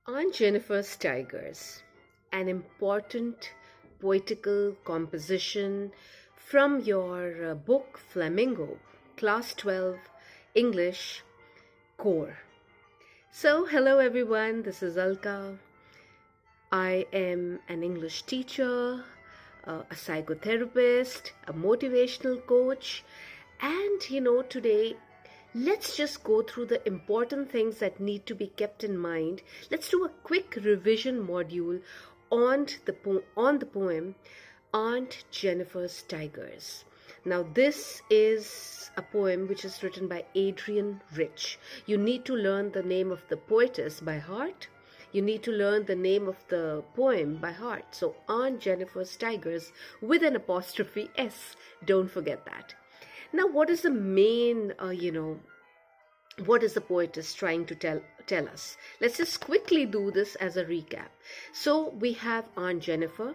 Aunt Jennifer's Tigers, an important poetical composition from your book Flamingo, Class 12, English, Core. So, hello everyone, this is Alka. I am an English teacher, a psychotherapist, a motivational coach, and today let's just go through the important things that need to be kept in mind. Let's do a quick revision module on the poem Aunt Jennifer's Tigers. Now, this is a poem which is written by Adrienne Rich. You need to learn the name of the poetess by heart. You need to learn the name of the poem by heart. So, Aunt Jennifer's Tigers with an apostrophe S. Don't forget that. Now, what is the main, what is the poetess trying to tell us? Let's just quickly do this as a recap. So, we have Aunt Jennifer.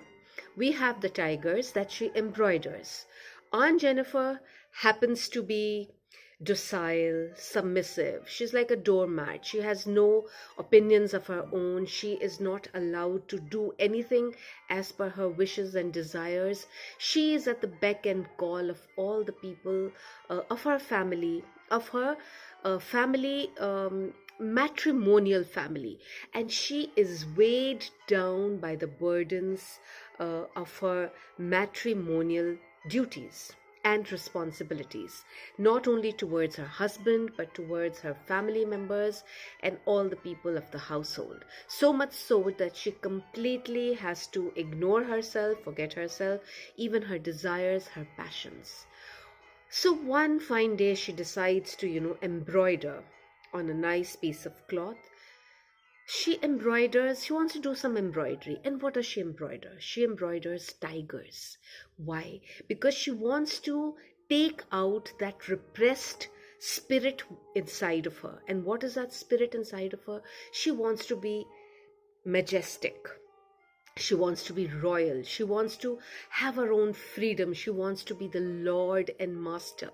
We have the tigers that she embroiders. Aunt Jennifer happens to be docile, submissive. She's like a doormat. She has no opinions of her own. She is not allowed to do anything as per her wishes and desires. She is at the beck and call of all the people of her family, of her matrimonial family, and she is weighed down by the burdens of her matrimonial duties and responsibilities, not only towards her husband, but towards her family members and all the people of the household. So much so that she completely has to ignore herself, forget herself, even her desires, her passions. So one fine day she decides to, embroider on a nice piece of cloth. She wants to do some embroidery. And what does she embroider? She embroiders tigers. Why? Because she wants to take out that repressed spirit inside of her. And what is that spirit inside of her? She wants to be majestic. She wants to be royal. She wants to have her own freedom. She wants to be the Lord and Master.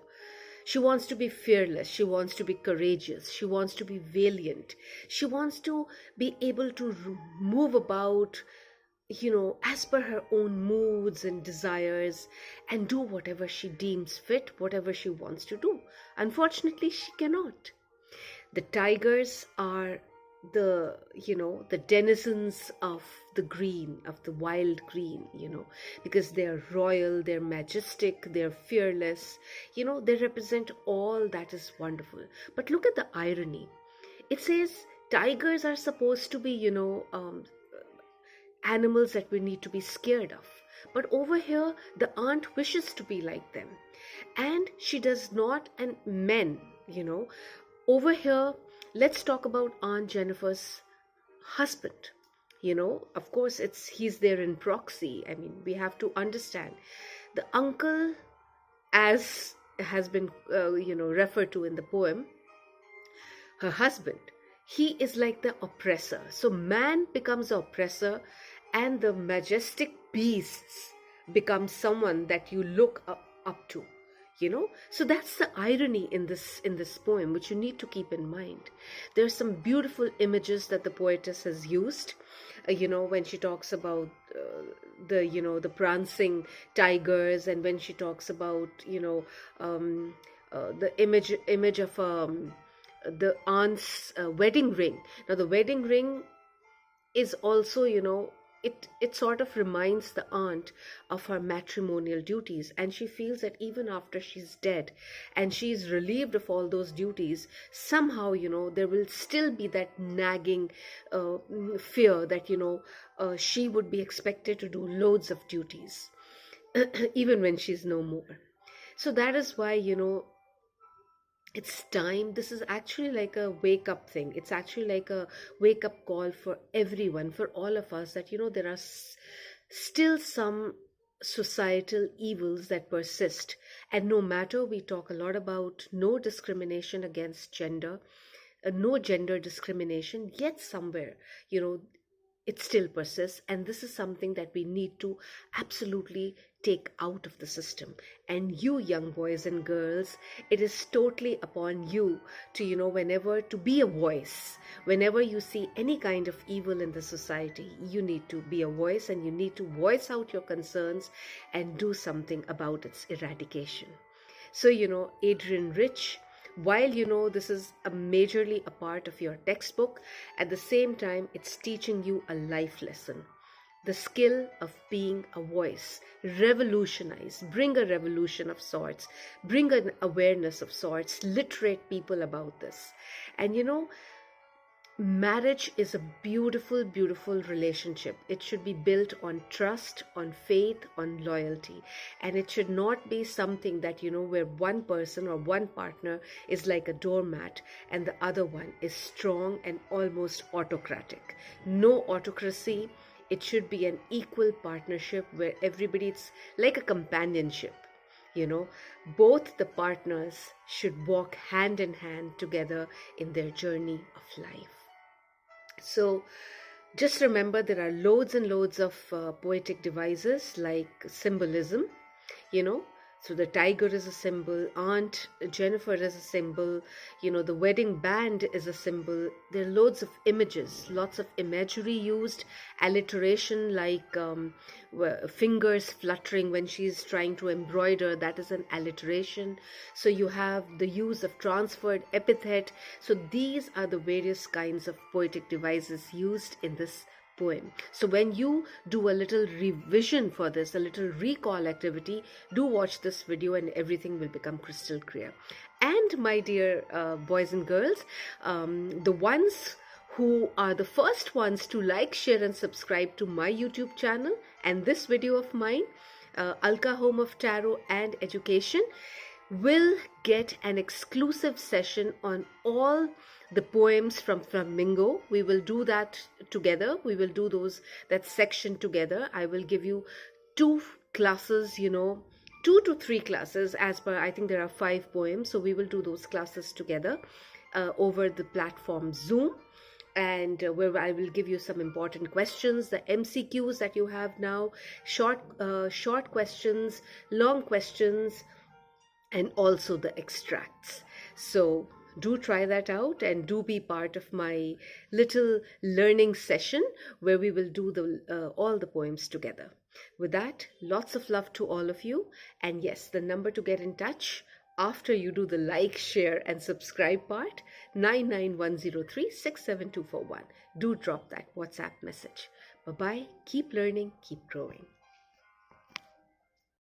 She wants to be fearless. She wants to be courageous. She wants to be valiant. She wants to be able to move about, as per her own moods and desires and do whatever she deems fit, whatever she wants to do. Unfortunately, she cannot. The tigers are the denizens of the green, of the wild green, because they're royal, they're majestic, they're fearless, they represent all that is wonderful. But look at the irony. It says tigers are supposed to be animals that we need to be scared of, but over here the aunt wishes to be like them, and she does not. And men, over here, let's talk about Aunt Jennifer's husband. Of course, he's there in proxy. I mean, we have to understand the uncle, as has been referred to in the poem, her husband. He is like the oppressor. So man becomes the oppressor, and the majestic beasts become someone that you look up to. So that's the irony in this poem, which you need to keep in mind. There's some beautiful images that the poetess has used, when she talks about the prancing tigers, and when she talks about the image of the aunt's wedding ring. Now the wedding ring is also, it sort of reminds the aunt of her matrimonial duties, and she feels that even after she's dead and she's relieved of all those duties, somehow there will still be that nagging fear that she would be expected to do loads of duties even when she's no more. So that is why it's time. This is actually like a wake up thing. It's actually like a wake up call for everyone, for all of us, that there are still some societal evils that persist. And no matter, we talk a lot about no discrimination against gender, no gender discrimination, yet somewhere it still persists. And this is something that we need to absolutely take out of the system. And you young boys and girls, it is totally upon you to, whenever to be a voice. Whenever you see any kind of evil in the society, you need to be a voice, and you need to voice out your concerns and do something about its eradication. So, Adrian Rich, while this is a majorly a part of your textbook, at the same time it's teaching you a life lesson, the skill of being a voice. Revolutionize, bring a revolution of sorts, bring an awareness of sorts, literate people about this. And marriage is a beautiful, beautiful relationship. It should be built on trust, on faith, on loyalty. And it should not be something that, where one person or one partner is like a doormat and the other one is strong and almost autocratic. No autocracy. It should be an equal partnership where everybody, it's like a companionship. Both the partners should walk hand in hand together in their journey of life. So just remember, there are loads and loads of poetic devices like symbolism, so the tiger is a symbol, Aunt Jennifer is a symbol, the wedding band is a symbol. There are loads of images, lots of imagery used, alliteration like fingers fluttering when she's trying to embroider, that is an alliteration. So you have the use of transferred epithet. So these are the various kinds of poetic devices used in this poem. So when you do a little revision for this, a little recall activity, do watch this video and everything will become crystal clear. And my dear boys and girls, the ones who are the first ones to like, share and subscribe to my YouTube channel and this video of mine, Alka, Home of Tarot and Education, will get an exclusive session on all the poems from Flamingo. We will do that together. We will do that section together. I will give you 2 classes, 2 to 3 classes as per, I think there are 5 poems. So we will do those classes together over the platform Zoom. And where I will give you some important questions, the MCQs that you have now, short questions, long questions, and also the extracts. So do try that out and do be part of my little learning session where we will do all the poems together. With that, lots of love to all of you. And yes, the number to get in touch after you do the like, share and subscribe part, 99103-67241. Do drop that WhatsApp message. Bye-bye. Keep learning, keep growing.